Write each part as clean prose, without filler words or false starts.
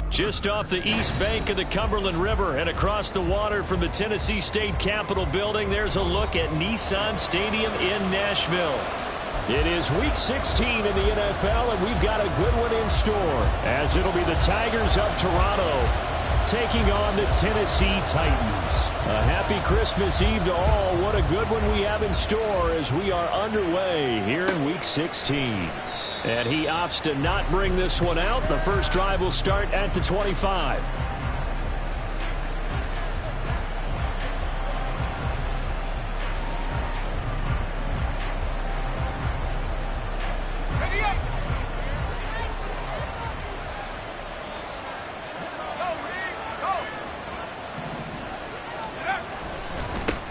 Just off the east bank of the Cumberland River and across the water from the Tennessee State Capitol building, there's a look at Nissan Stadium in Nashville. It is Week 16 in the NFL, and we've got a good one in store, as it'll be the Tigers of Toronto taking on the Tennessee Titans. A happy Christmas Eve to all. What a good one we have in store as we are underway here in Week 16. And he opts to not bring this one out. The first drive will start at the 25.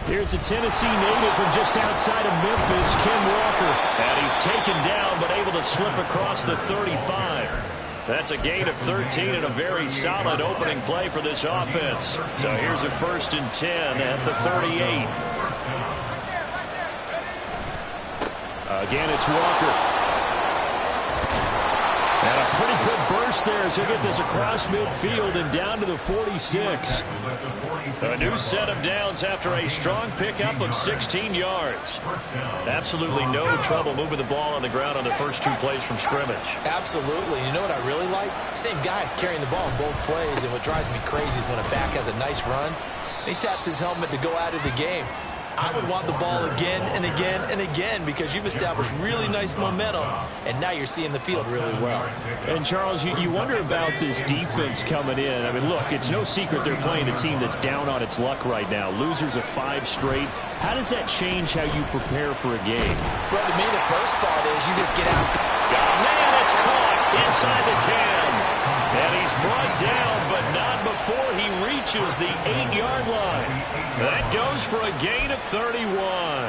Here's a Tennessee native from just outside of Memphis, Ken Walker. And he's taken down, but able to slip across the 35. That's a gain of 13 and a very solid opening play for this offense. So here's a 1st and 10 at the 38. Again, it's Walker. And a pretty good burst there as he'll get this across midfield and down to the 46. A new set of downs after a strong pickup of 16 yards. Absolutely no trouble moving the ball on the ground on the first 2 plays from scrimmage. Absolutely. You know what I really like? Same guy carrying the ball in both plays, and what drives me crazy is when a back has a nice run, he taps his helmet to go out of the game. I would want the ball again and again and again because you've established really nice momentum, and now you're seeing the field really well. And, Charles, you wonder about this defense coming in. I mean, look, it's no secret they're playing a team that's down on its luck right now. Losers of 5 straight. How does that change how you prepare for a game? Well, to me, the first thought is you just get out. Oh, man, it's caught inside the 10. And he's brought down, but not before he reaches the 8-yard line. That goes for a gain of 31.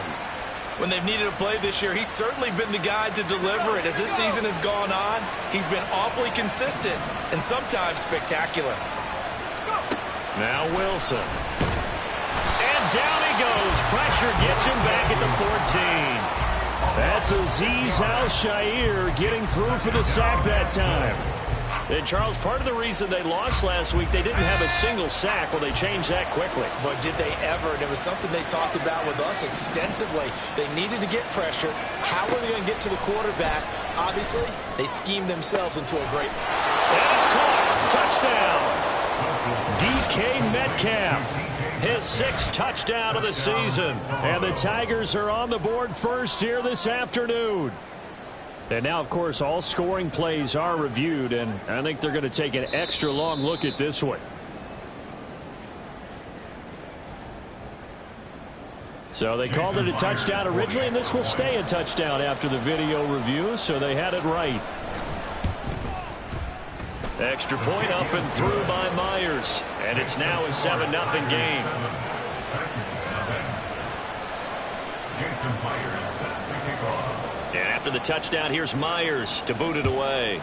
When they've needed a play this year, he's certainly been the guy to deliver it. As this season has gone on, he's been awfully consistent and sometimes spectacular. Now Wilson. And down he goes. Pressure gets him back at the 14. That's Azeez Al-Shaair getting through for the sack that time. And, Charles, part of the reason they lost last week, they didn't have a single sack. Well, they changed that quickly. But did they ever? And it was something they talked about with us extensively. They needed to get pressure. How were they going to get to the quarterback? Obviously, they schemed themselves into a great... And it's caught. Touchdown. DK Metcalf. His 6th touchdown of the season. And the Tigers are on the board first here this afternoon. And now, of course, all scoring plays are reviewed, and I think they're going to take an extra long look at this one. So they called it a touchdown originally, and this will stay a touchdown after the video review, so they had it right. Extra point up and through by Myers, and it's now a 7-0 game. And after the touchdown, here's Myers to boot it away.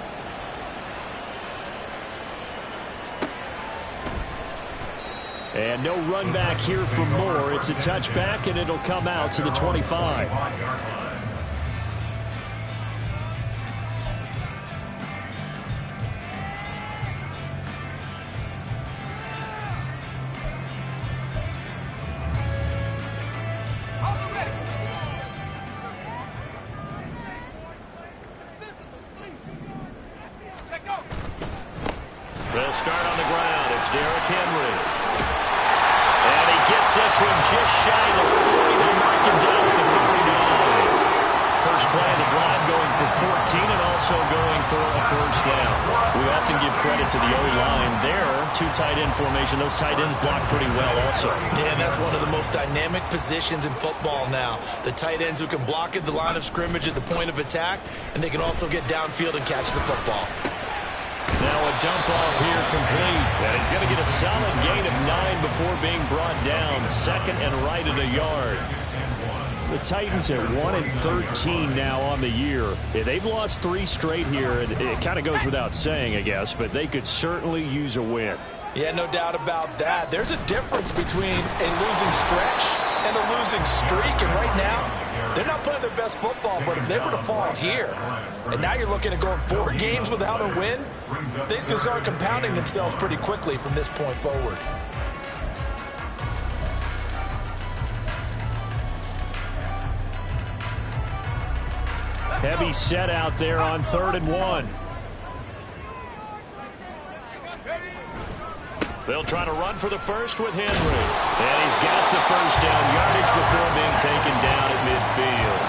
And no run back here for Moore. It's a touchback, and it'll come out to the 25. They'll start on the ground. It's Derrick Henry. And he gets this one just shy of the 40. They mark him down at the 39. First play of the drive going for 14 and also going for a first down. We often give credit to the O-line there. 2 tight end formation. Those tight ends block pretty well also. Yeah, and that's one of the most dynamic positions in football now. The tight ends who can block at the line of scrimmage at the point of attack, and they can also get downfield and catch the football. Now a dump off here complete. And he's going to get a solid gain of 9 before being brought down. 2nd and right at a yard. The Titans at 1-13 now on the year. Yeah, they've lost 3 straight here. It kind of goes without saying, I guess, but they could certainly use a win. Yeah, no doubt about that. There's a difference between a losing stretch and a losing streak, and right now, they're not playing their best football, but if they were to fall here, and now you're looking at going 4 games without a win, things can start compounding themselves pretty quickly from this point forward. Heavy set out there on 3rd and 1. They'll try to run for the first with Henry. And he's got the first down yardage before being taken down at midfield.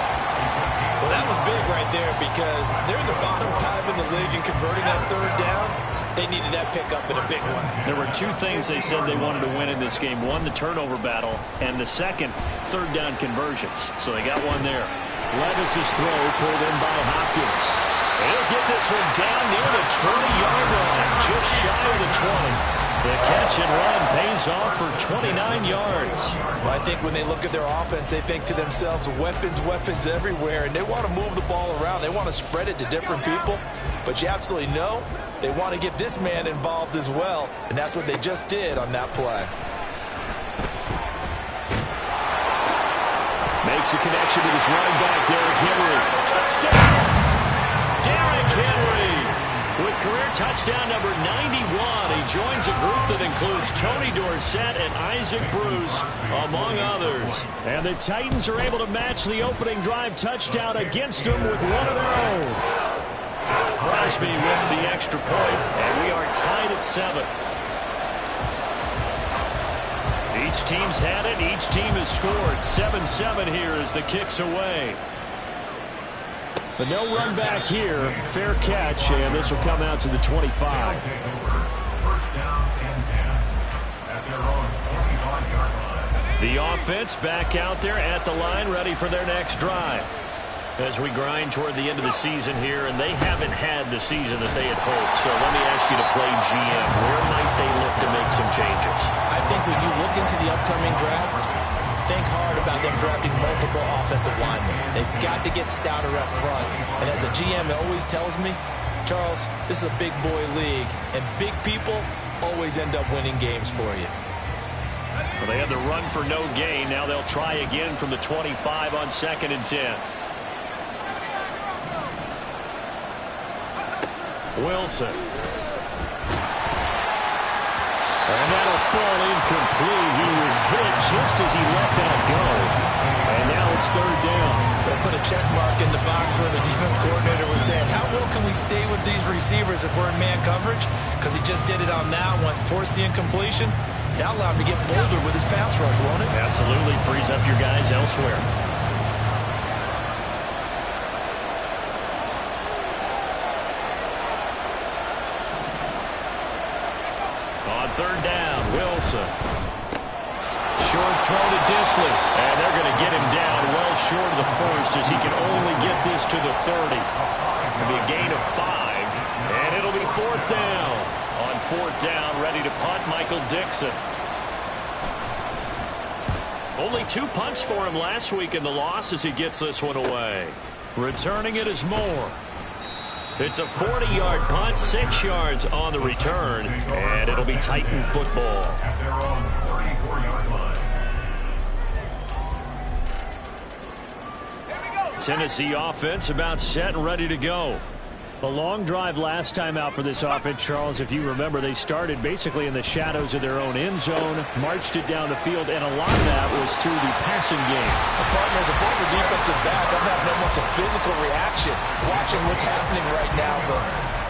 Well, that was big right there because they're in the bottom 5 in the league and converting that 3rd down. They needed that pickup in a big way. There were 2 things they said they wanted to win in this game. One, the turnover battle, and the second, 3rd down conversions. So they got one there. Levis's throw pulled in by Hopkins. He'll get this one down near the 20-yard line, just shy of the 20. The catch and run pays off for 29 yards. Well, I think when they look at their offense, they think to themselves, weapons, weapons everywhere, and they want to move the ball around. They want to spread it to different people, but you absolutely know they want to get this man involved as well, and that's what they just did on that play. Makes a connection with his running back, Derrick Henry. Touchdown! Derrick Henry with career touchdown number 91. He joins a group that includes Tony Dorsett and Isaac Bruce, among others. And the Titans are able to match the opening drive touchdown against them with one of their own. Crosby with the extra point, and we are tied at 7. Each team's had it. Each team has scored. 7-7 here as the kick's away. But no run back here. Fair catch, and this will come out to the 25. The offense back out there at the line, ready for their next drive. As we grind toward the end of the season here, and they haven't had the season that they had hoped. So let me ask you to play GM. Where might they look to make some changes? I think when you look into the upcoming draft, think hard about them drafting multiple offensive linemen. They've got to get stouter up front. And as a GM always tells me, Charles, this is a big boy league, and big people always end up winning games for you. Well, they had the run for no gain. Now they'll try again from the 25 on 2nd and 10. Wilson. And that'll fall incomplete. He was hit just as he let that go. And now it's 3rd down. They'll put a check mark in the box where the defense coordinator was saying, how well can we stay with these receivers if we're in man coverage? Because he just did it on that one, forced the incompletion. Now allow him to get bolder with his pass rush, won't it? Absolutely. Frees up your guys elsewhere. On 3rd down, Wilson. Short throw to Dissly. And they're going to get him down well short of the first as he can only get this to the 30. It'll be a gain of 5. And it'll be 4th down. On 4th down, ready to punt, Michael Dickson. Only 2 punts for him last week in the loss as he gets this one away. Returning it is Moore. It's a 40-yard punt, 6 yards on the return, and it'll be Titan football. Tennessee offense about set and ready to go. A long drive last time out for this offense, Charles. If you remember, they started basically in the shadows of their own end zone, marched it down the field, and a lot of that was through the passing game. Partner, as a former defensive back, I'm having almost a physical reaction watching what's happening right now. But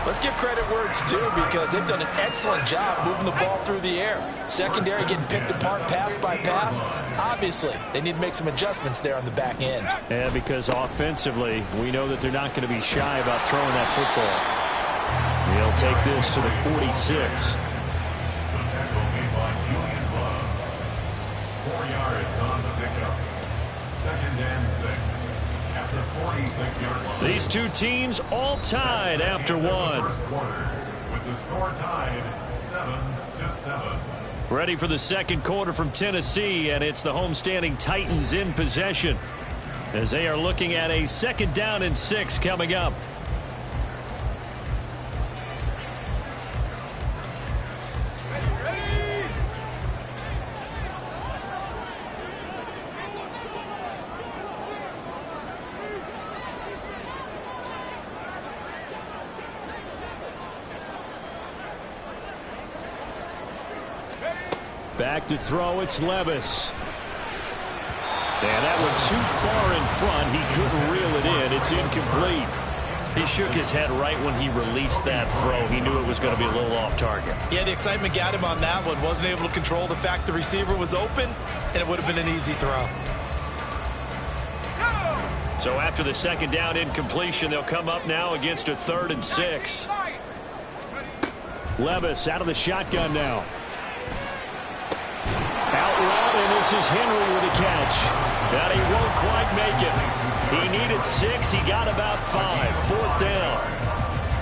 let's give credit where it's due because they've done an excellent job moving the ball through the air. Secondary getting picked apart pass by pass. Obviously, they need to make some adjustments there on the back end. And because offensively, we know that they're not going to be shy about throwing that football. He'll take this to the 46. 4 yards on the pickup. 2nd and 6. After 46-yard line. These two teams all tied after one. With the score tied 7-7. Ready for the second quarter from Tennessee, and it's the homestanding Titans in possession as they are looking at a 2nd down and 6 coming up. Back to throw, it's Levis. And that one too far in front. He couldn't reel it in. It's incomplete. He shook his head right when he released that throw. He knew it was going to be a little off target. Yeah, the excitement got him on that one. Wasn't able to control the fact the receiver was open, and it would have been an easy throw. So after the second down incompletion, they'll come up now against a 3rd and 6. Levis out of the shotgun now. Out route, and this is Henry with a catch. That he won't quite make it. He needed 6. He got about 5. 4th down.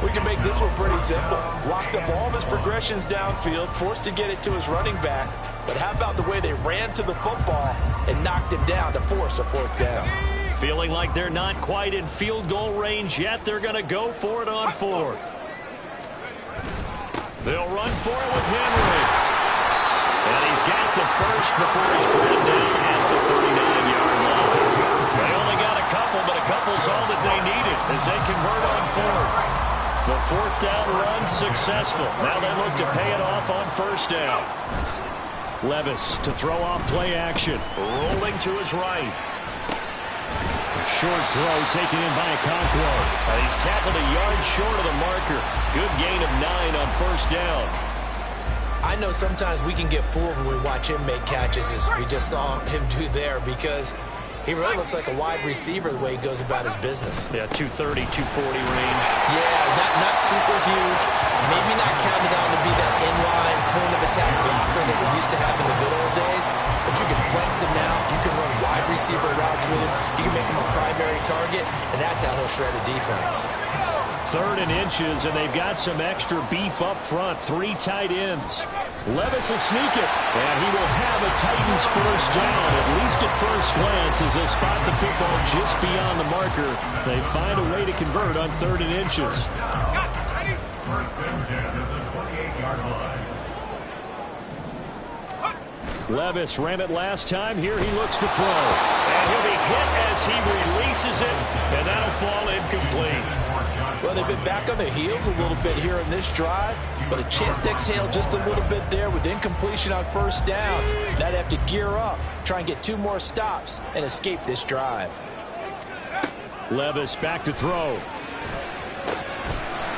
We can make this one pretty simple. Locked up all of his progressions downfield, forced to get it to his running back. But how about the way they ran to the football and knocked him down to force a 4th down? Feeling like they're not quite in field goal range yet. They're going to go for it on 4th. They'll run for it with Henry. And he's got the first before he's brought down at the 39-yard line. They only got a couple, but a couple's all that they needed as they convert on 4th. The 4th down run successful. Now they look to pay it off on 1st down. Levis to throw off play action. Rolling to his right. Short throw taken in by Okonkwo. He's tackled a yard short of the marker. Good gain of 9 on 1st down. I know sometimes we can get fooled when we watch him make catches, as we just saw him do there, because he really looks like a wide receiver the way he goes about his business. Yeah, 230, 240 range. Yeah, not super huge. Maybe not counted on to be that inline point of attack blocker that we used to have in the good old days. But you can flex him now. You can run wide receiver routes with him. You can make him a primary target, and that's how he'll shred a defense. 3rd and inches, and they've got some extra beef up front. 3 tight ends. Levis will sneak it, and he will have a Titans 1st down, at least at first glance, as they spot the football just beyond the marker. They find a way to convert on 3rd and inches. 1st and 10 at the 28-yard line. Levis ran it last time. Here he looks to throw. And he'll be hit as he releases it, and that'll fall incomplete. Well, they've been back on their heels a little bit here in this drive, but a chance to exhale just a little bit there with incompletion on 1st down. Now they have to gear up, try and get 2 more stops, and escape this drive. Levis back to throw.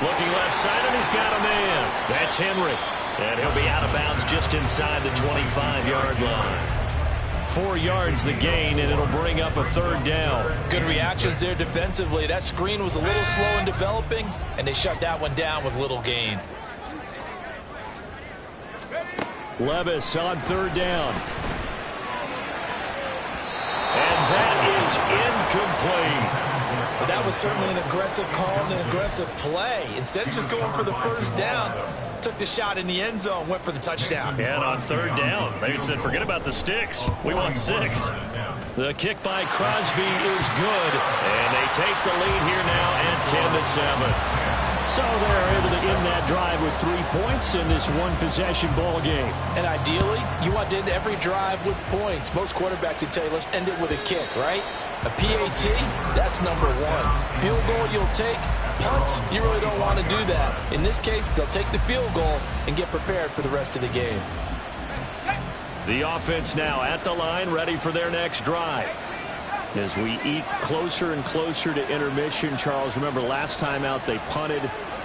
Looking left side, and he's got a man. That's Henry. And he'll be out of bounds just inside the 25-yard line. 4 yards the gain, and it'll bring up a 3rd down. Good reactions there defensively. That screen was a little slow in developing, and they shut that one down with little gain. Levis on 3rd down. And that is incomplete. But that was certainly an aggressive call and an aggressive play. Instead of just going for the 1st down, took the shot in the end zone, went for the touchdown. And on 3rd down, they said, forget about the sticks. We want 6. The kick by Crosby is good. And they take the lead here now at 10-7. So they're able to end that drive with 3 points in this one-possession ball game. And ideally, you want to end every drive with points. Most quarterbacks would tell you, let's end it with a kick, right? A PAT, that's number 1. Field goal you'll take. Punts, you really don't want to do that. In this case, they'll take the field goal and get prepared for the rest of the game. The offense now at the line, ready for their next drive. As we eat closer and closer to intermission, Charles, remember last time out they punted.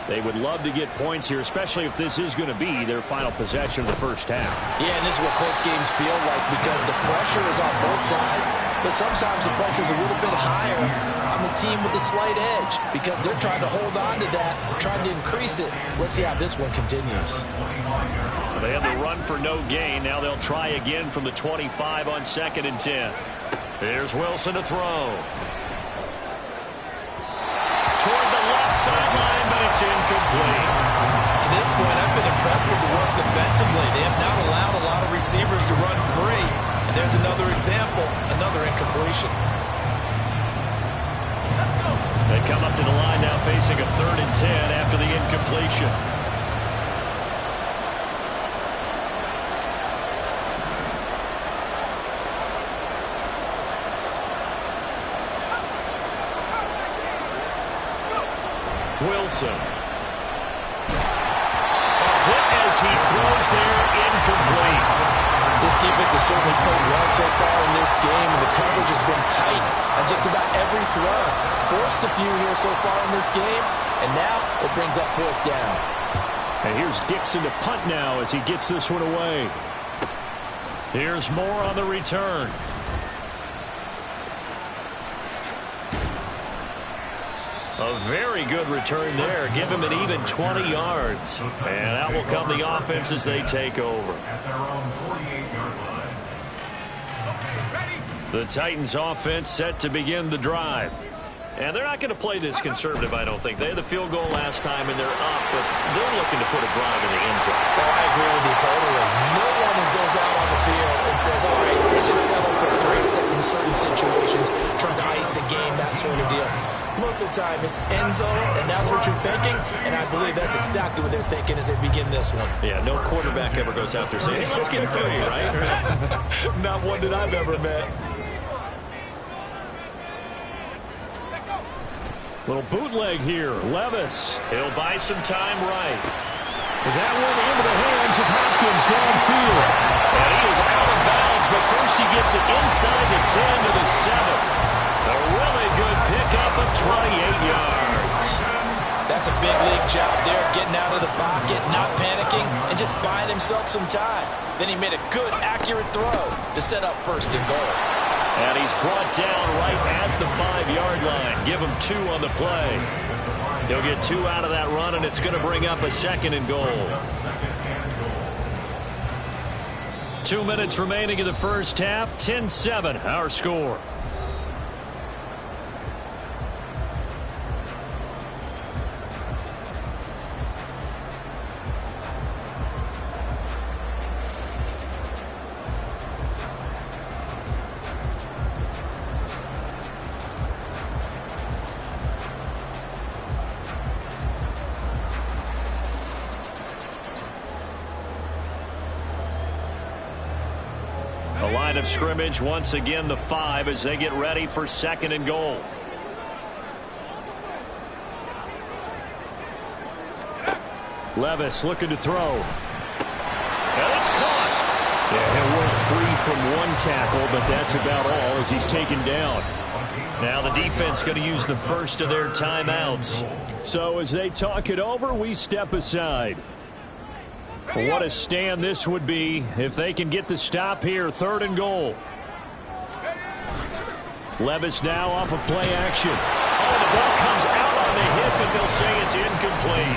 They would love to get points here, especially if this is going to be their final possession of the 1st half. Yeah, and this is what close games feel like because the pressure is on both sides, but sometimes the pressure is a little bit higher on the team with the slight edge because they're trying to hold on to that, trying to increase it. Let's see how this one continues. They had the run for no gain. Now they'll try again from the 25 on 2nd and 10. Here's Wilson to throw. Toward the left sideline, but it's incomplete. To this point, I've been impressed with the work defensively. They have not allowed a lot of receivers to run free. And there's another example, another incompletion. They come up to the line now facing a 3rd and 10 after the incompletion. Wilson. A hit as he throws there, incomplete. This defense has certainly played well so far in this game, and the coverage has been tight on just about every throw. Forced a few here so far in this game, and now it brings up 4th down. And here's Dixon to punt now as he gets this one away. Here's Moore on the return. A very good return there. Give him an even 20 yards. And out will come the offense as they take over. At their own 48-yard line. The Titans offense set to begin the drive. And they're not going to play this conservative, I don't think. They had the field goal last time, and they're up, but they're looking to put a drive in the end zone. Oh, I agree with you totally. No one goes out on the field and says, all right, let's just settle for 3 except in certain situations, trying to ice a game, that sort of deal. Most of the time, it's end zone, and that's what you're thinking, and I believe that's exactly what they're thinking as they begin this one. Yeah, no quarterback ever goes out there saying, hey, let's get 30, right? Not one that I've ever met. Little bootleg here. Levis. He'll buy some time right. That one into the hands of Hopkins downfield. And he is out of bounds, but first he gets it inside the 10 to the 7. A really good pickup of 28 yards. That's a big league job there, getting out of the pocket, not panicking, and just buying himself some time. Then he made a good, accurate throw to set up 1st and goal. And he's brought down right at the 5-yard line. Give him 2 on the play. He'll get 2 out of that run, and it's going to bring up a 2nd and goal. 2 minutes remaining in the first half. 10-7, our score. Line of scrimmage once again the 5 as they get ready for 2nd and goal. Levis looking to throw. And it's caught. Yeah, he'll work free from one tackle, but that's about all as he's taken down. Now the defense going to use the first of their timeouts. So as they talk it over, we step aside. What a stand this would be if they can get the stop here. 3rd and goal. Levis now off of play action. Oh, the ball comes out on the hit, but they'll say it's incomplete.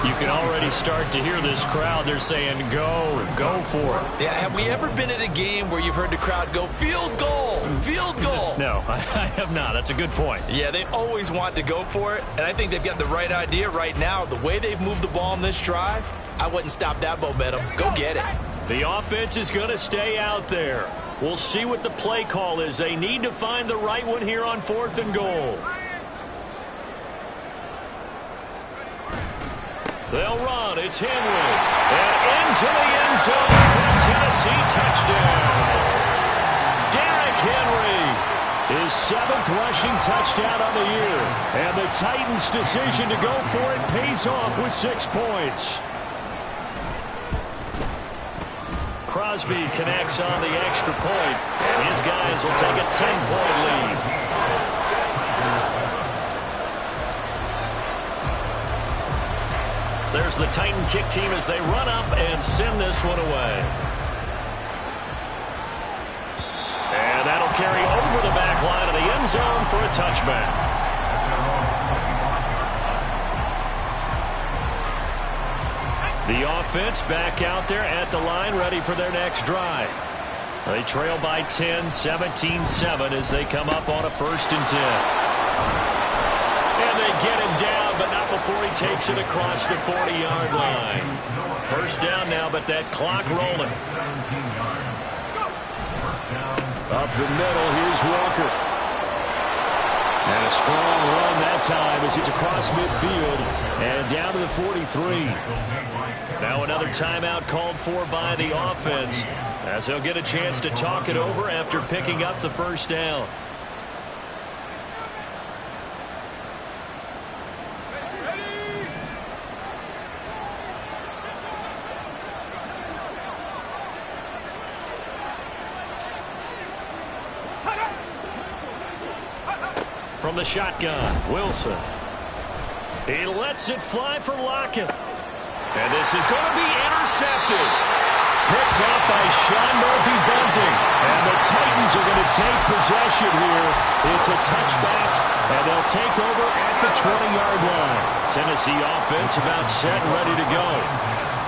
You can already start to hear this crowd. They're saying, go for it. Yeah, have we ever been at a game where you've heard the crowd go, field goal, field goal? No, I have not. That's a good point. Yeah, they always want to go for it, and I think they've got the right idea right now. The way they've moved the ball in this drive, I wouldn't stop that momentum. Go get it. The offense is going to stay out there. We'll see what the play call is. They need to find the right one here on 4th and goal. They'll run. It's Henry. And into the end zone for a Tennessee touchdown. Derrick Henry. His 7th rushing touchdown on the year. And the Titans' decision to go for it pays off with 6 points. Crosby connects on the extra point, and his guys will take a 10-point lead. There's the Titan kick team as they run up and send this one away. And that'll carry over the back line of the end zone for a touchback. The offense back out there at the line, ready for their next drive. They trail by 10, 17-7 as they come up on a 1st and 10. And they get him down, but not before he takes it across the 40-yard line. 1st down now, but that clock rolling. Up the middle, here's Walker. And a strong run that time as he's across midfield and down to the 43. Now another timeout called for by the offense as they'll get a chance to talk it over after picking up the 1st down. from the shotgun. Wilson. He lets it fly for Lockett. And this is going to be intercepted. Picked up by Sean Murphy-Bunting. And the Titans are going to take possession here. It's a touchback, and they'll take over at the 20-yard line. Tennessee offense about set and ready to go.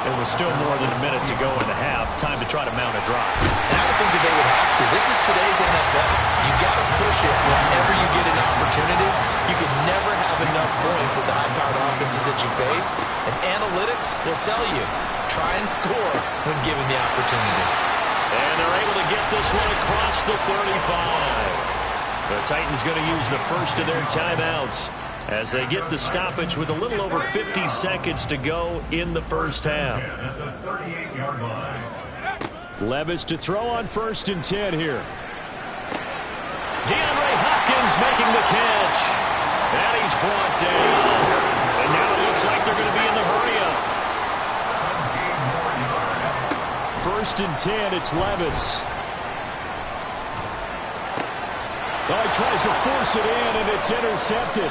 There was still more than a minute to go in the half. Time to try to mount a drive. And I don't think that they would have to. This is today's NFL. You got to push it whenever you get an opportunity. You can never have enough points with the high-powered offenses that you face. And analytics will tell you, try and score when given the opportunity. And they're able to get this one across the 35. The Titans going to use the first of their timeouts as they get the stoppage with a little over 50 seconds to go in the first half. At the 38-yard line. Levis to throw on 1st and 10 here. DeAndre Hopkins making the catch. And he's brought down. And now it looks like they're going to be in the hurry-up. 1st and 10, it's Levis. Oh, he tries to force it in, and it's intercepted.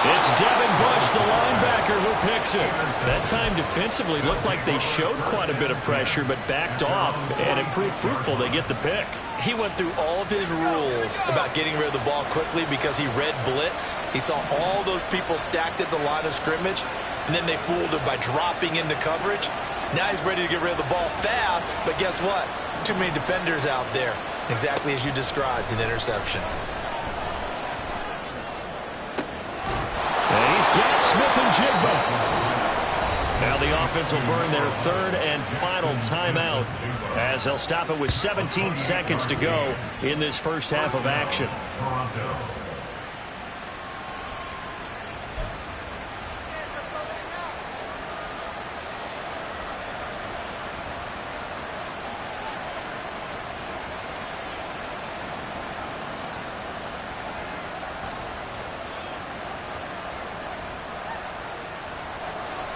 It's Devin Bush, the linebacker, who picks it. That time defensively looked like they showed quite a bit of pressure, but backed off, and it proved fruitful. They get the pick. He went through all of his rules about getting rid of the ball quickly because he read blitz. He saw all those people stacked at the line of scrimmage, and then they fooled him by dropping into coverage. Now he's ready to get rid of the ball fast, but guess what? Too many defenders out there. Exactly as you described, an interception. And he's got Smith-Njigba. Now the offense will burn their 3rd and final timeout as they'll stop it with 17 seconds to go in this first half of action. Toronto.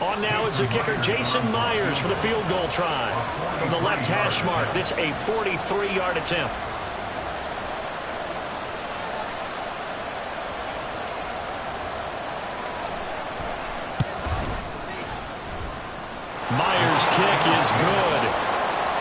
On now is the kicker, Jason Myers, for the field goal try. From the left hash mark, this a 43-yard attempt. Myers' kick is good.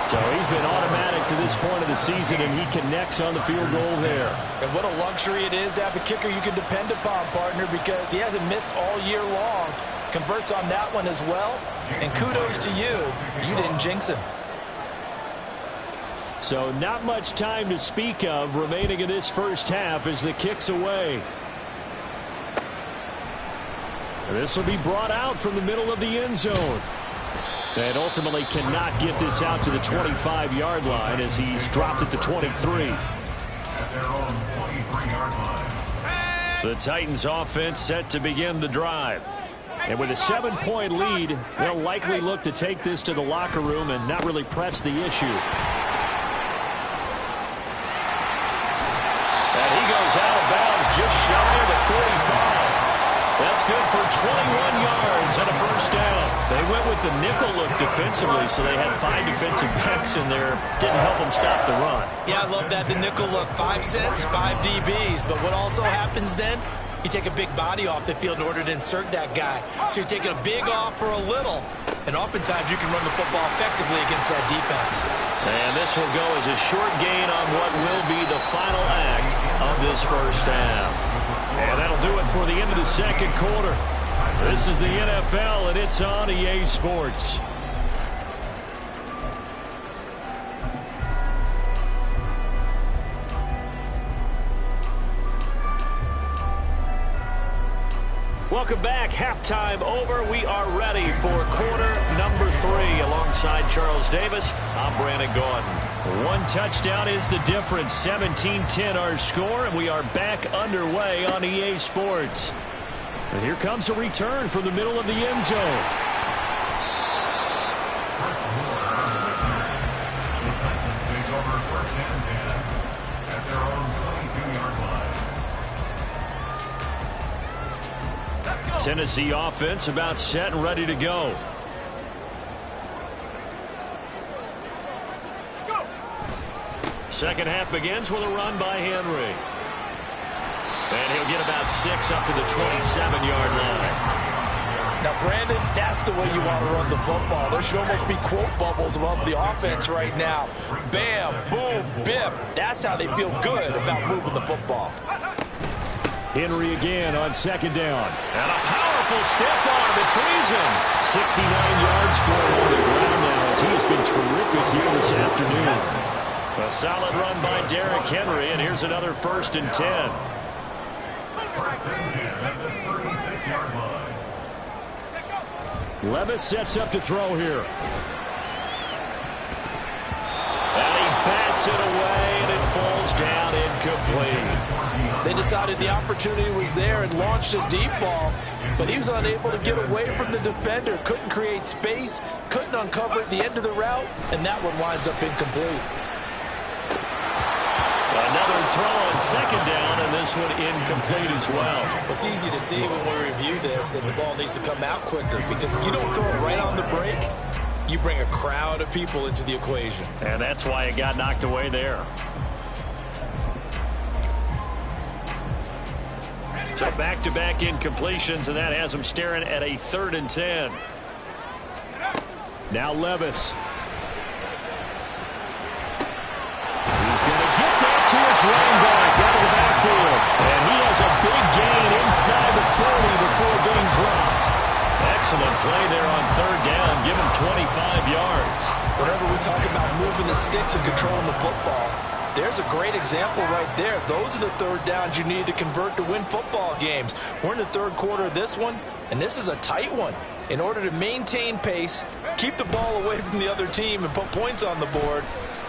So he's been automatic to this point of the season, and he connects on the field goal there. And what a luxury it is to have a kicker you can depend upon, partner, because he hasn't missed all year long. Converts on that one as well. And kudos to you. You didn't jinx him. So not much time to speak of remaining in this first half as the kick's away. This will be brought out from the middle of the end zone. And ultimately cannot get this out to the 25-yard line as he's dropped it to 23. At their own 23-yard line. The Titans offense set to begin the drive. And with a 7-point lead, they'll likely look to take this to the locker room and not really press the issue. And he goes out of bounds just shy of the 45. That's good for 21 yards and a first down. They went with the nickel look defensively, so they had 5 defensive backs in there. Didn't help them stop the run. Yeah, I love that. The nickel look, 5 cents, 5 DBs. But what also happens then? You take a big body off the field in order to insert that guy. So you're taking a big off for a little. And oftentimes you can run the football effectively against that defense. And this will go as a short gain on what will be the final act of this first half. And that'll do it for the end of the second quarter. This is the NFL, and it's on EA Sports. Welcome back. Halftime over. We are ready for quarter number 3. Alongside Charles Davis, I'm Brandon Gaudin. 1 touchdown is the difference. 17-10 our score, and we are back underway on EA Sports. And here comes a return from the middle of the end zone. The Titans take over 1st and 10 at their own 22-yard line. Tennessee offense about set and ready to go. Second half begins with a run by Henry. And he'll get about 6 up to the 27-yard line. Now, Brandon, that's the way you want to run the football. There should almost be quote bubbles above the offense right now. Bam, boom, biff. That's how they feel good about moving the football. Henry again on 2nd down. And a powerful stiff arm that frees him. 69 yards for him on the ground now as he has been terrific here this afternoon. A solid run by Derrick Henry, and here's another 1st and 10. 1st and 10 at the 36-yard line. Levis sets up to throw here. And he bats it away, and it falls down incomplete. They decided the opportunity was there and launched a deep ball, but he was unable to get away from the defender. Couldn't create space, couldn't uncover at the end of the route, and that one winds up incomplete. Another throw on 2nd down, and this one incomplete as well. It's easy to see when we review this that the ball needs to come out quicker, because if you don't throw it right on the break, you bring a crowd of people into the equation. And that's why it got knocked away there. So back-to-back incompletions, and that has him staring at a 3rd and 10. Now Levis. He's going to get that to his running back out of the backfield. And he has a big gain inside the 40 before being dropped. Excellent play there on 3rd down. Give him 25 yards. Whenever we talk about moving the sticks and controlling the football, there's a great example right there. Those are the 3rd downs you need to convert to win football games. We're in the 3rd quarter of this one, and this is a tight one. In order to maintain pace, keep the ball away from the other team, and put points on the board,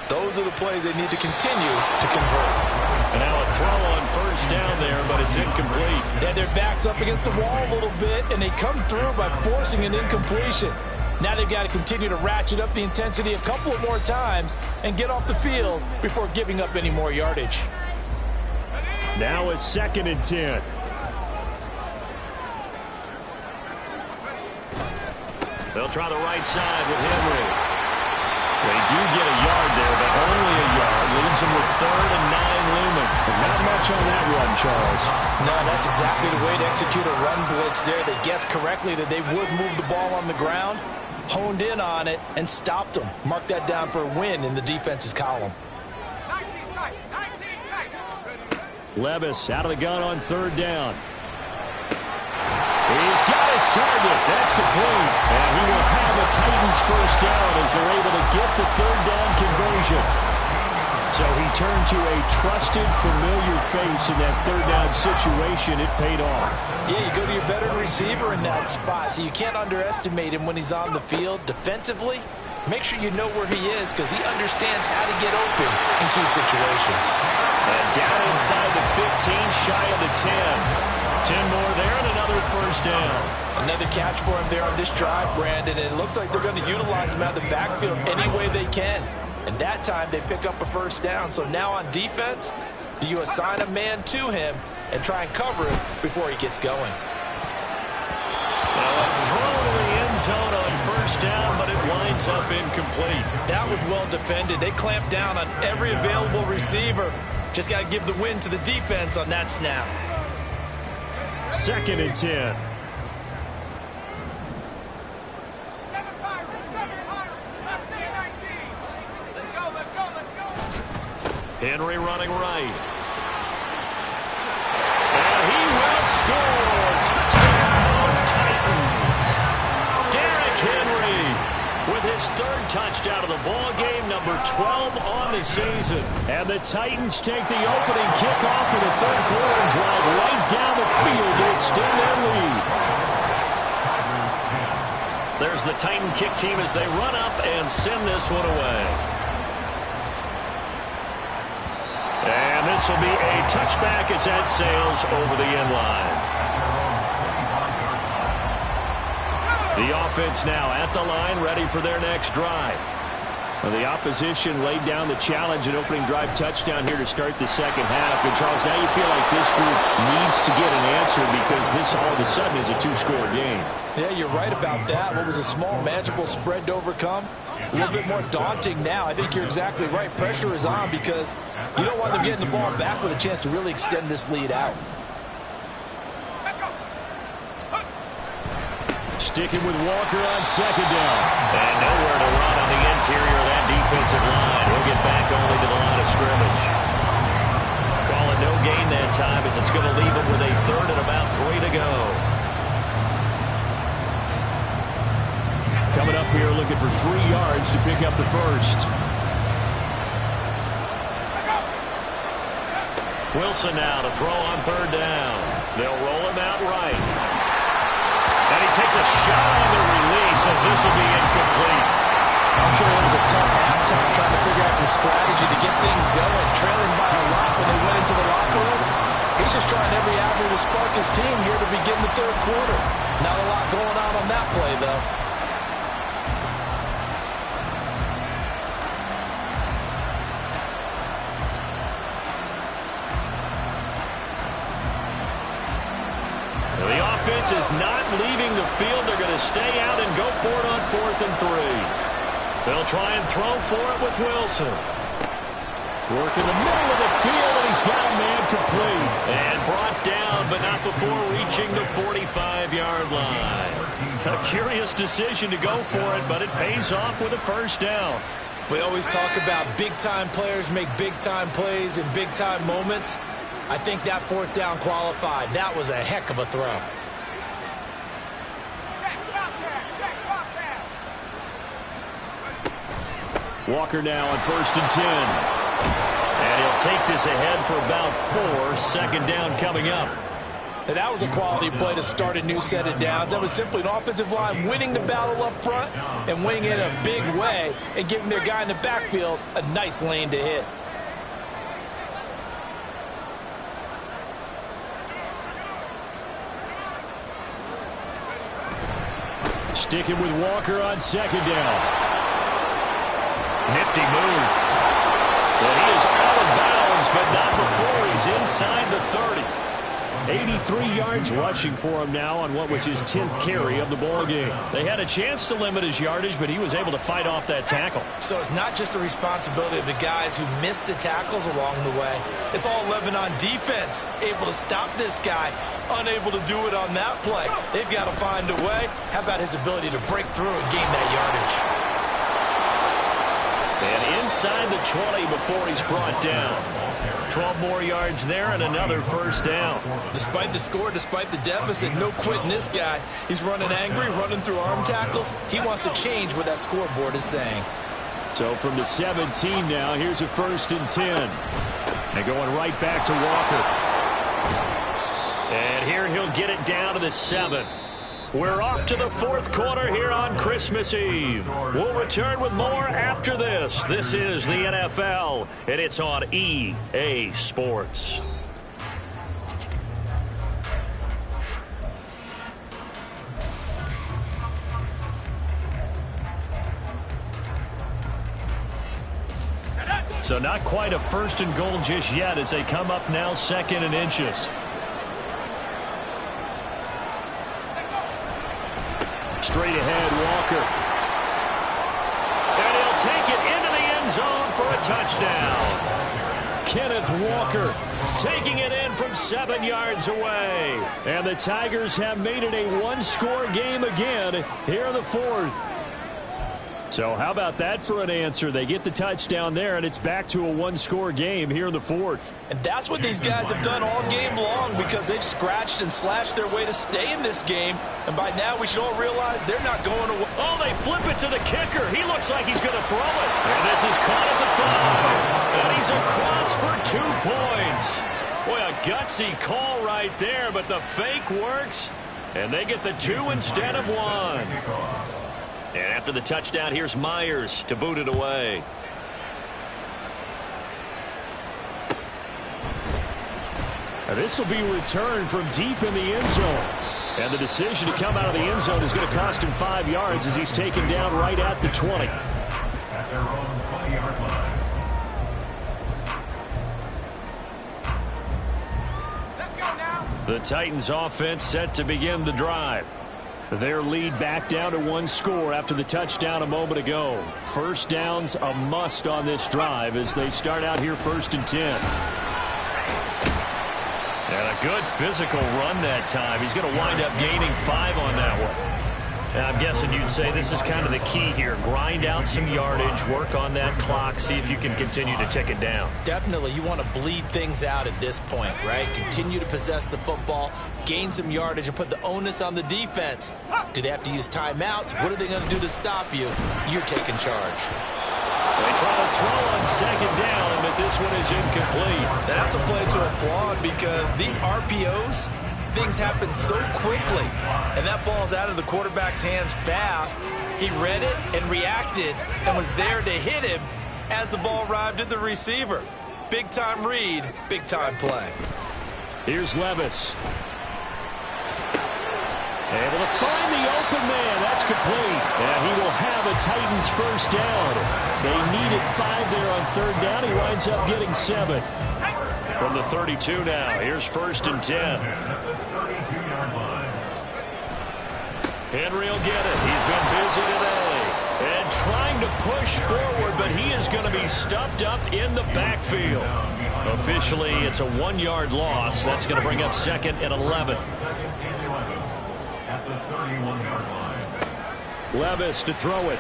those are the plays they need to continue to convert. And now a throw on 1st down there, but it's incomplete. Yeah, their back's up against the wall a little bit, and they come through by forcing an incompletion. Now they've got to continue to ratchet up the intensity a couple of more times and get off the field before giving up any more yardage. Now a 2nd and 10. They'll try the right side with Henry. They do get a yard there, but only a yard. Leaves them with 3rd and 9 looming. But not much on that run, Charles. No, that's exactly the way to execute a run blitz there. They guessed correctly that they would move the ball on the ground, honed in on it, and stopped them. Mark that down for a win in the defense's column. 19 tight, 19 tight. Levis out of the gun on 3rd down. He's got his target. That's complete. And he will have the Titans 1st down as they're able to get the 3rd down conversion. So he turned to a trusted, familiar face in that 3rd down situation. It paid off. Yeah, you go to your veteran receiver in that spot, so you can't underestimate him when he's on the field. Defensively, make sure you know where he is, because he understands how to get open in key situations. And down inside the 15, shy of the 10. 10 more there and another 1st down. Another catch for him there on this drive, Brandon, and it looks like they're going to utilize him out of the backfield any way they can. And that time they pick up a 1st down. So now on defense, do you assign a man to him and try and cover it before he gets going? Now a throw to the end zone on 1st down, but it winds up incomplete. That was well defended. They clamped down on every available receiver. Just got to give the win to the defense on that snap. 2nd and 10. Henry running right. And he will score. Touchdown, Titans. Derrick Henry with his 3rd touchdown of the ball game, number 12 on the season. And the Titans take the opening kickoff of the 3rd quarter and drive right down the field to extend their lead. There's the Titan kick team as they run up and send this one away. And this will be a touchback as that sails over the end line. The offense now at the line, ready for their next drive. Well, the opposition laid down the challenge and opening drive touchdown here to start the 2nd half. And, Charles, now you feel like this group needs to get an answer because this all of a sudden is a 2-score game. Yeah, you're right about that. What was a small, manageable spread to overcome? A little bit more daunting now. I think you're exactly right. Pressure is on because you don't want them getting the ball back with a chance to really extend this lead out. Sticking with Walker on second down. And nowhere to run on the interior of that defensive line. He'll get back only to the line of scrimmage. Call it no gain that time as it's going to leave him with a third and about 3 to go. Coming up here looking for 3 yards to pick up the first. Wilson now to throw on third down. They'll roll him out right. And he takes a shot on the release as this will be incomplete. I'm sure it was a tough halftime trying to figure out some strategy to get things going. Trailing by a lot when they went into the locker room. He's just trying every avenue to spark his team here to begin the third quarter. Not a lot going on that play, though. The offense is not leaving the field. They're going to stay out and go for it on 4th and 3. They'll try and throw for it with Wilson. Work in the middle of the field, and he's got a man complete. And brought down, but not before reaching the 45-yard line. A curious decision to go for it, but it pays off with a first down. We always talk about big-time players make big-time plays in big-time moments. I think that 4th down qualified. That was a heck of a throw. Walker now on 1st and 10. And he'll take this ahead for about 4. Second down coming up. And that was a quality play to start a new set of downs. That was simply an offensive line winning the battle up front and winning it in a big way and giving their guy in the backfield a nice lane to hit. Sticking with Walker on second down. Nifty move. Well, he is out of bounds, but not before he's inside the 30. 83 yards rushing for him now on what was his 10th carry of the ball game. They had a chance to limit his yardage, but he was able to fight off that tackle. So it's not just the responsibility of the guys who missed the tackles along the way. It's all 11 on defense, able to stop this guy, unable to do it on that play. They've got to find a way. How about his ability to break through and gain that yardage? And inside the 20 before he's brought down. 12 more yards there and another first down. Despite the score, despite the deficit, no quitting this guy. He's running angry, running through arm tackles. He wants to change what that scoreboard is saying. So from the 17 now, here's a 1st and 10. And going right back to Walker. And here he'll get it down to the 7. We're off to the 4th quarter here on Christmas Eve. We'll return with more after this. This is the NFL, and it's on EA Sports. So not quite a 1st and goal just yet as they come up now 2nd and inches. Straight ahead, Walker. And he'll take it into the end zone for a touchdown. Kenneth Walker taking it in from 7 yards away. And the Tigers have made it a 1-score game again here in the 4th. So how about that for an answer? They get the touchdown there, and it's back to a 1-score game here in the 4th. And that's what these guys have done all game long because they've scratched and slashed their way to stay in this game. And by now, we should all realize they're not going away. Oh, they flip it to the kicker. He looks like he's going to throw it. And this is caught at the 5. And he's across for 2 points. Boy, a gutsy call right there, but the fake works. And they get the 2 instead of 1. And after the touchdown, here's Myers to boot it away. And this will be returned from deep in the end zone. And the decision to come out of the end zone is going to cost him 5 yards as he's taken down right at the 20. At their own 20-yard line. Let's go now. The Titans offense set to begin the drive. Their lead back down to 1 score after the touchdown a moment ago. First down's a must on this drive as they start out here 1st and 10. And a good physical run that time. He's going to wind up gaining 5 on that one. I'm guessing you'd say this is kind of the key here. Grind out some yardage, work on that clock, see if you can continue to tick it down. Definitely, you want to bleed things out at this point, right? Continue to possess the football, gain some yardage, and put the onus on the defense. Do they have to use timeouts? What are they going to do to stop you? You're taking charge. They try to throw on second down, but this one is incomplete. That's a play to applaud because these RPOs, things happen so quickly, and that ball's out of the quarterback's hands fast. He read it and reacted and was there to hit him as the ball arrived at the receiver. Big-time read, big-time play. Here's Levis. Able to find the open man. That's complete. And he will have a Titans first down. They needed 5 there on third down. He winds up getting 7. From the 32 now. Here's 1st and 10. Henry will get it. He's been busy today. And trying to push forward, but he is going to be stuffed up in the backfield. Officially, it's a 1-yard loss. That's going to bring up 2nd and 11. At the 31-yard line. Levis to throw it.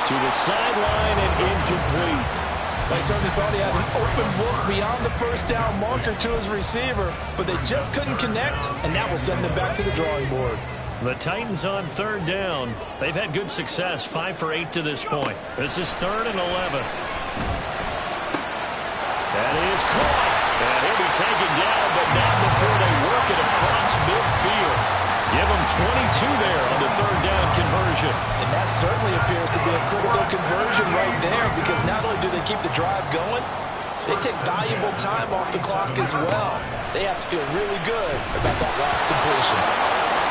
To the sideline and incomplete. They certainly thought he had an open look beyond the first down marker to his receiver, but they just couldn't connect, and that will send them back to the drawing board. The Titans on third down. They've had good success, 5 for 8 to this point. This is 3rd and 11. That is caught. And he'll be taken down, but not before they work it across midfield. Give him 22 there on the third down conversion. And that certainly appears to be a critical conversion right there, because not only do they keep the drive going, they take valuable time off the clock as well. They have to feel really good about that last completion.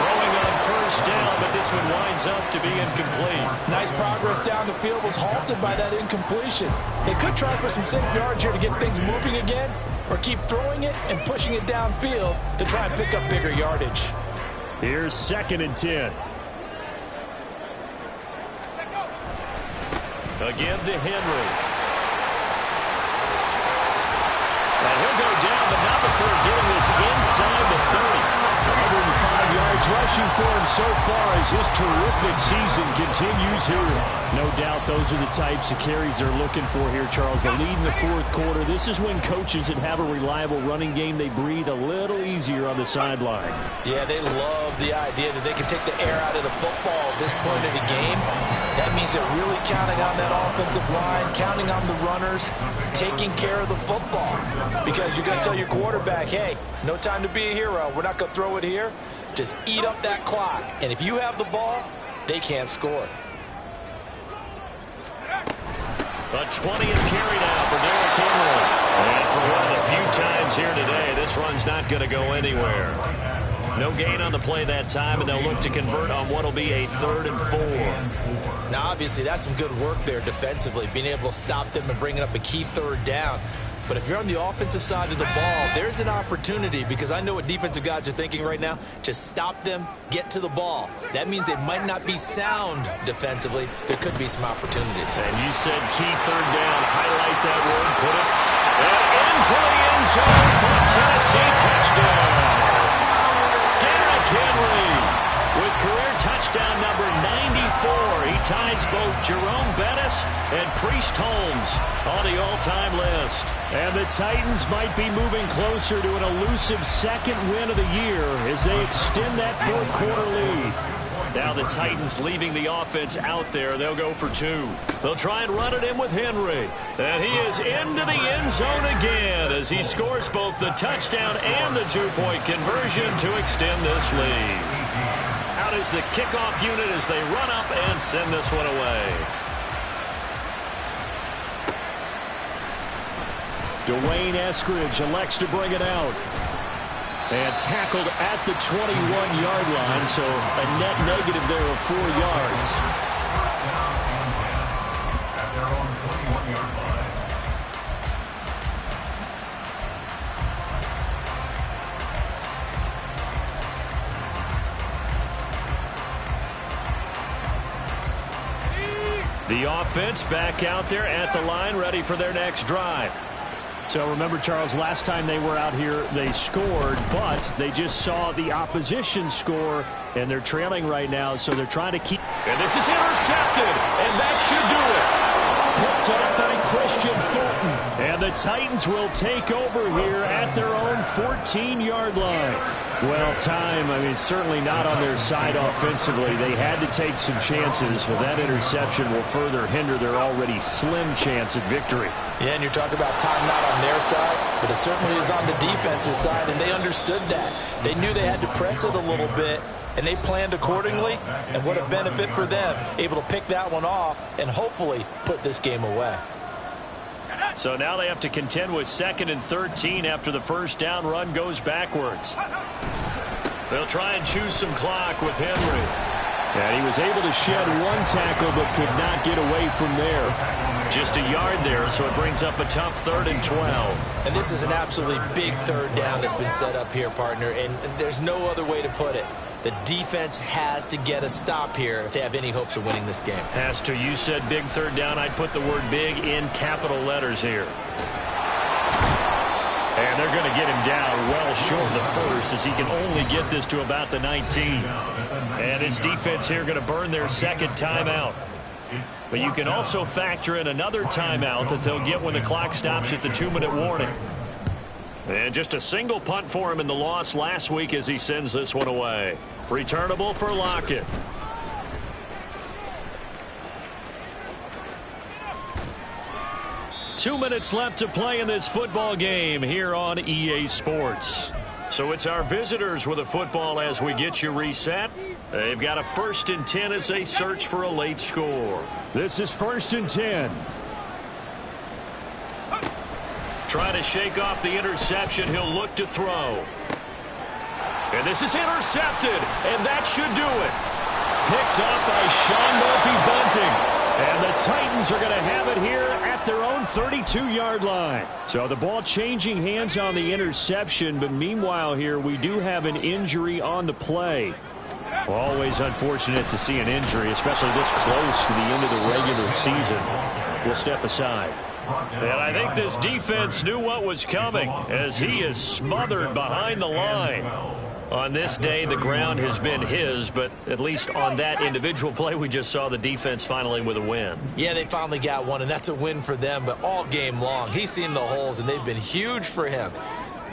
Throwing on first down, but this one winds up to be incomplete. Nice progress down the field was halted by that incompletion. They could try for some safe yards here to get things moving again, or keep throwing it and pushing it downfield to try and pick up bigger yardage. Here's 2nd and 10. Again to Henry. And he'll go down, but not before getting this inside the 30. 105 yards rushing for him so far as his terrific season continues here. No doubt those are the types of carries they're looking for here, Charles. The lead in the 4th quarter. This is when coaches that have a reliable running game, they breathe a little easier on the sideline. Yeah, they love the idea that they can take the air out of the football at this point of the game. That means they're really counting on that offensive line, counting on the runners, taking care of the football. Because you're going to tell your quarterback, hey, no time to be a hero. We're not going to throw it here. Just eat up that clock. And if you have the ball, they can't score. A 20th carry now for Derrick Henry. And for one of the few times here today, this run's not going to go anywhere. No gain on the play that time, and they'll look to convert on what will be a 3rd and 4. Now, obviously, that's some good work there defensively, being able to stop them and bringing up a key 3rd down. But if you're on the offensive side of the ball, there's an opportunity, because I know what defensive guys are thinking right now. Just stop them, get to the ball. That means they might not be sound defensively. There could be some opportunities. And you said key 3rd down. Highlight that word, put it into the end zone for a Tennessee touchdown. Derrick Henry with career touchdown number 94. He ties both Jerome Bettis and Priest Holmes on the all-time list. And the Titans might be moving closer to an elusive 2nd win of the year as they extend that 4th quarter lead. Now the Titans leaving the offense out there. They'll go for 2. They'll try and run it in with Henry. And he is into the end zone again as he scores both the touchdown and the 2-point conversion to extend this lead. Out is the kickoff unit as they run up and send this one away. Dwayne Eskridge elects to bring it out. And tackled at the 21-yard line, so a net negative there of 4 yards. At their own 21-yard line. The offense back out there at the line, ready for their next drive. So remember, Charles, last time they were out here, they scored, but they just saw the opposition score, and they're trailing right now, so they're trying to keep. And this is intercepted, and that should do it. Picked up by Christian Fulton. And the Titans will take over here at their own 14-yard line. Well, time, I mean, certainly not on their side offensively. They had to take some chances, but that interception will further hinder their already slim chance at victory. Yeah, and you're talking about time not on their side, but it certainly is on the defense's side, and they understood that. They knew they had to press it a little bit, and they planned accordingly, and what a benefit for them, able to pick that one off and hopefully put this game away. So now they have to contend with 2nd and 13 after the first down run goes backwards. They'll try and choose some clock with Henry. And he was able to shed one tackle but could not get away from there. Just a yard there, so it brings up a tough 3rd and 12. And this is an absolutely big 3rd down that's been set up here, partner, and there's no other way to put it. The defense has to get a stop here if they have any hopes of winning this game. Has to. You said big 3rd down. I'd put the word big in capital letters here. And they're going to get him down well short of the first, as he can only get this to about the 19. And his defense here going to burn their 2nd timeout. But you can also factor in another timeout that they'll get when the clock stops at the 2-minute warning. And just a single punt for him in the loss last week as he sends this one away. Returnable for Lockett. Two minutes left to play in this football game here on EA Sports. So it's our visitors with a football as we get you reset. They've got a 1st and 10 as they search for a late score. This is 1st and 10. Trying to shake off the interception. He'll look to throw. And this is intercepted, and that should do it. Picked up by Sean Murphy-Bunting. And the Titans are going to have it here at their own 32-yard line. So the ball changing hands on the interception, but meanwhile here we do have an injury on the play. Always unfortunate to see an injury, especially this close to the end of the regular season. We'll step aside. And I think this defense knew what was coming as he is smothered behind the line. On this day, the ground has been his, but at least on that individual play, we just saw the defense finally with a win. Yeah, they finally got one, and that's a win for them, but all game long, he's seen the holes, and they've been huge for him.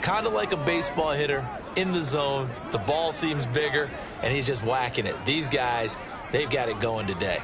Kind of like a baseball hitter in the zone. The ball seems bigger, and he's just whacking it. These guys, they've got it going today.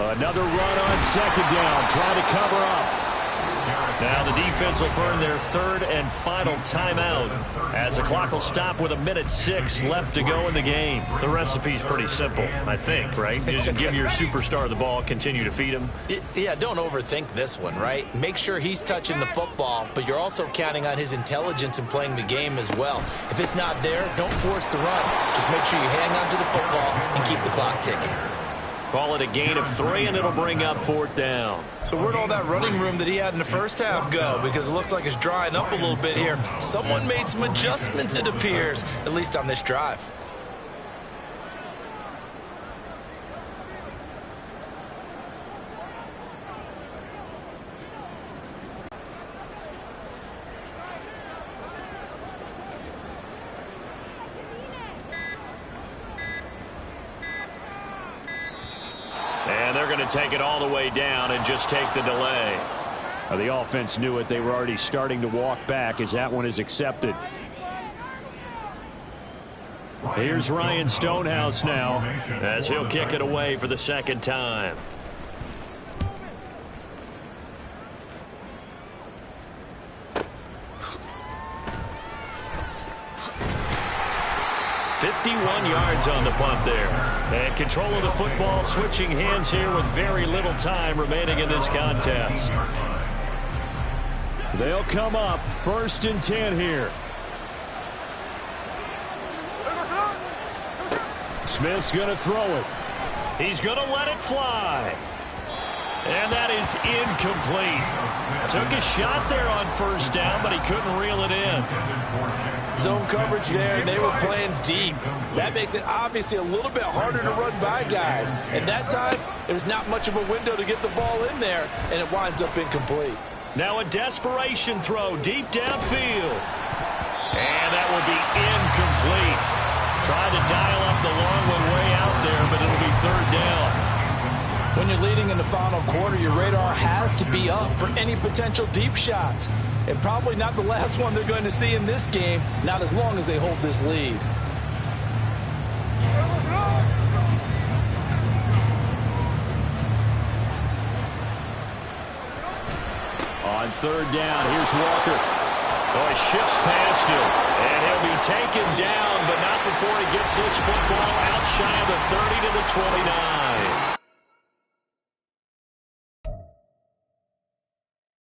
Another run on 2nd down, trying to cover up. Now the defense will burn their 3rd and final timeout as the clock will stop with 1:06 left to go in the game. The recipe's pretty simple, I think, right? Just give your superstar the ball, continue to feed him. Yeah, don't overthink this one, right? Make sure he's touching the football, but you're also counting on his intelligence in playing the game as well. If it's not there, don't force the run. Just make sure you hang on to the football and keep the clock ticking. Call it a gain of 3, and it'll bring up 4th down. So where'd all that running room that he had in the first half go? Because it looks like it's drying up a little bit here. Someone made some adjustments, it appears, at least on this drive. And they're going to take it all the way down and just take the delay. The offense knew it. They were already starting to walk back as that one is accepted. Here's Ryan Stonehouse now as he'll kick it away for the 2nd time. .51 yards on the punt there. And control of the football, switching hands here with very little time remaining in this contest. They'll come up 1st and 10 here. Smith's going to throw it. He's going to let it fly. And that is incomplete. Took a shot there on first down, but he couldn't reel it in. Zone coverage there, and they were playing deep. That makes it obviously a little bit harder to run by guys. And that time, there's not much of a window to get the ball in there, and it winds up incomplete. Now a desperation throw deep downfield. And that will be incomplete. Tried to dial up the long one way out there, but it'll be third down. When you're leading in the final quarter, your radar has to be up for any potential deep shots. And probably not the last one they're going to see in this game, not as long as they hold this lead. On third down, here's Walker. Oh, he shifts past him, and he'll be taken down, but not before he gets this football out shy of the 30 to the 29.